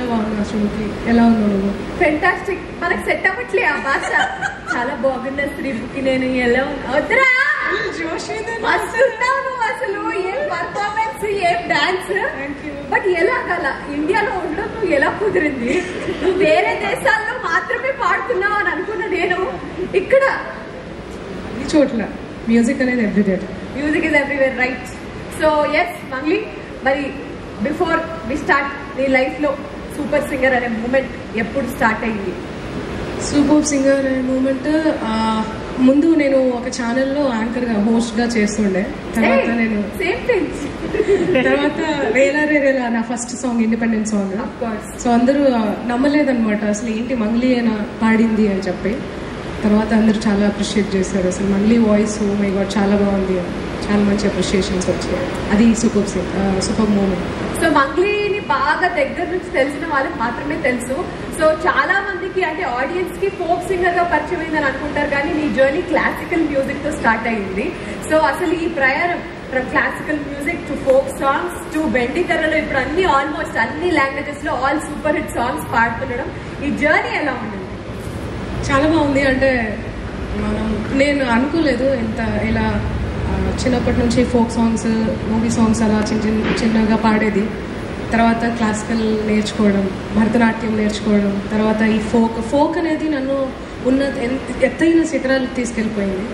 చాలా బాగున్నా. శృతి ఎలా ఉన్నావు నువ్వు? ఫెంటాస్టిక్. మనకు సెట్ అవ్వట్లే ఆ భాష. చాలా బాగున్నా శ్రీముఖి. నేను ఎలా వద్దురా మస్తున్నావు నువ్వు అసలు. ఏం పర్ఫార్మెన్స్, ఏం డాన్స్. బట్ ఎలా కల ఇండియాలో ఉండడం నువ్వు ఎలా కుదిరింది? నువ్వు వేరే దేశాల్లో మాత్రమే పాడుతున్నావు అని అనుకున్నా నేను. ఇక్కడ ఈ చోట్ల మ్యూజిక్ అనేది everywhere. Music is everywhere, right? So yes Mangli, మరి బిఫోర్ వి స్టార్ట్, నీ లైఫ్ లో సూపర్ సింగర్ అనే మూమెంట్ ఎప్పుడు స్టార్ట్ అయింది? సూపర్ సింగర్ అనే మూమెంట్ ముందు నేను ఒక ఛానల్లో యాంకర్గా హోస్ట్గా చేస్తుండే. తర్వాత నేను తర్వాత రేలా నా first song, independent song. So అందరూ నమ్మలేదన్నమాట, అసలు ఏంటి మంగ్లీ అయినా పాడింది అని చెప్పి. తర్వాత అందరూ చాలా అప్రిషియేట్ చేశారు. అసలు Mangli voice oh my god చాలా బాగుంది, చాలా మంచి అప్రిషియేషన్స్ వచ్చాయి. అది సూపర్ మూమెంట్. సో మంగ్లీని బాగా దగ్గర నుంచి తెలిసిన వాళ్ళకి మాత్రమే తెలుసు. సో చాలా మందికి అంటే ఆడియన్స్ కి ఫోక్ సింగర్ గా పరిచయం అయిందని అనుకుంటారు, కానీ నీ జర్నీ క్లాసికల్ మ్యూజిక్ తో స్టార్ట్ అయింది. సో అసలు ఈ ప్రయాణం from classical music to folk songs to బెండి తెరలో ఇప్పుడు అన్ని ఆల్మోస్ట్ అన్ని లాంగ్వేజెస్ లో ఆల్ సూపర్ హిట్ సాంగ్స్ పాడుతుండడం, ఈ జర్నీ ఎలా ఉంది? చాలా బాగుంది. అంటే నేను అనుకోలేదు ఇలా చిన్నప్పటి నుంచి ఫోక్ సాంగ్స్, మూవీ సాంగ్స్ అలా చిన్నగా పాడేది. తర్వాత క్లాసికల్ నేర్చుకోవడం, భరతనాట్యం నేర్చుకోవడం, తర్వాత ఈ ఫోక్ అనేది నన్ను ఎత్తైన శిఖరాలకు తీసుకెళ్ళిపోయింది.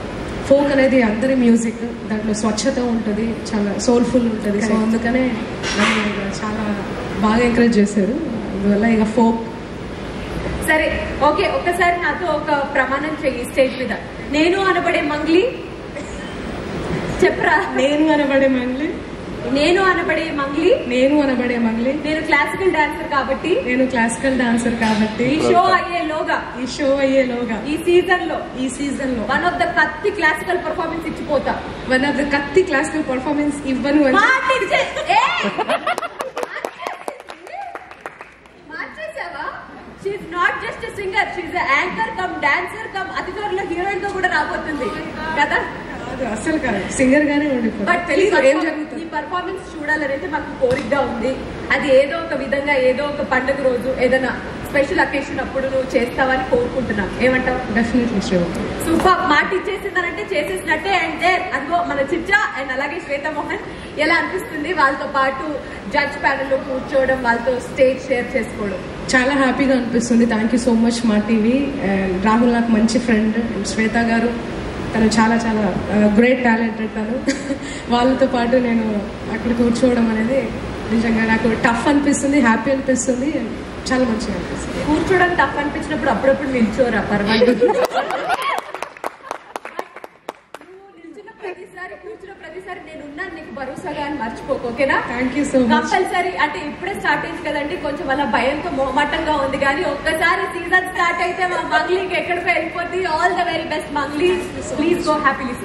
ఫోక్ అనేది అందరి మ్యూజిక్, దాంట్లో స్వచ్ఛత ఉంటుంది, చాలా సోల్ఫుల్ ఉంటుంది. సో అందుకనే నన్ను చాలా బాగా ఎంకరేజ్ చేశారు. అందువల్ల ఇక ఫోక్. సరే ఓకే, ఒక్కసారి నాతో ఒక ప్రమాణం చెయ్యి స్టేజ్ మీద. నేను అనబడే మంగ్లీ చెప్పరా. నేను అనబడే మంగ్లీ, నేను అనబడే మంగ్లీ, నేను అనబడే మంగ్లీ. నేను క్లాసికల్ డాన్సర్ కాబట్టి, నేను క్లాసికల్ డాన్సర్ కాబట్టి ఈ షో అయ్యేలోగా ఈ సీజన్ లో వన్ ఆఫ్ ద కత్తి క్లాసికల్ పర్ఫార్మెన్స్ ఇచ్చిపోతా. వన్ ఆఫ్ ద కత్తి క్లాసికల్ పర్ఫార్మెన్స్ ఇవ్వను అని మార్చేసావా? She's not just a singer, she's a anchor cum dancer cum అతి త్వరలో హీరోయిన్ గా కూడా రాబోతుంది కదా. అసలు కాదు, సింగర్ గానే ఉండిపోయింది. బట్ తెలియదు ఏం జరుగుతుంది. ఈ పర్ఫార్మెన్స్ చూడాలనైతే మాకు కోరికగా ఉంది. అది ఏదో ఒక విధంగా ఏదో ఒక పండుగ రోజు ఏదైనా స్పెషల్ అకేషన్ అప్పుడు నువ్వు చేస్తావని కోరుకుంటున్నాను. ఏమంటావు? Definitely super. మాట ఇచ్చేసిందనంటే చేసేసినట్టే. అండ్ అదిగో మన చిచ్చా అండ్ అలాగే శ్వేత మోహన్. ఎలా అనిపిస్తుంది వాళ్ళతో పాటు జడ్జ్ ప్యానెల్ లో కూర్చోవడం, వాళ్ళతో స్టేజ్ షేర్ చేసుకోవడం? చాలా హ్యాపీగా అనిపిస్తుంది. థ్యాంక్ యూ సో మచ్ మా టీవీ. అండ్ రాహుల్ నాకు మంచి ఫ్రెండ్. శ్వేత గారు తను చాలా చాలా గ్రేట్ టాలెంటెడ్. తను వాళ్ళతో పాటు నేను అక్కడ కూర్చోవడం అనేది నిజంగా నాకు టఫ్ అనిపిస్తుంది, హ్యాపీ అనిపిస్తుంది, చాలా మంచిగా అనిపిస్తుంది. కూర్చోవడం టఫ్ అనిపించినప్పుడు అప్పుడప్పుడు నిల్చోరా, పర్వాలేదు. కూర్చున్న ప్రతిసారి నేనున్నాను నీకు భరోసాగా అని మర్చిపోకు, ఓకేనా? Thank you so much. Compulsory. అంటే ఇప్పుడే స్టార్ట్ అయింది కదండి, కొంచెం అలా భయంతో మొహమాటంగా ఉంది, కానీ ఒక్కసారి సీజన్ స్టార్ట్ అయితే మా మంగ్లీకి ఎక్కడికో వెళ్ళిపోతుంది. All the very best Mangli. Please go happily.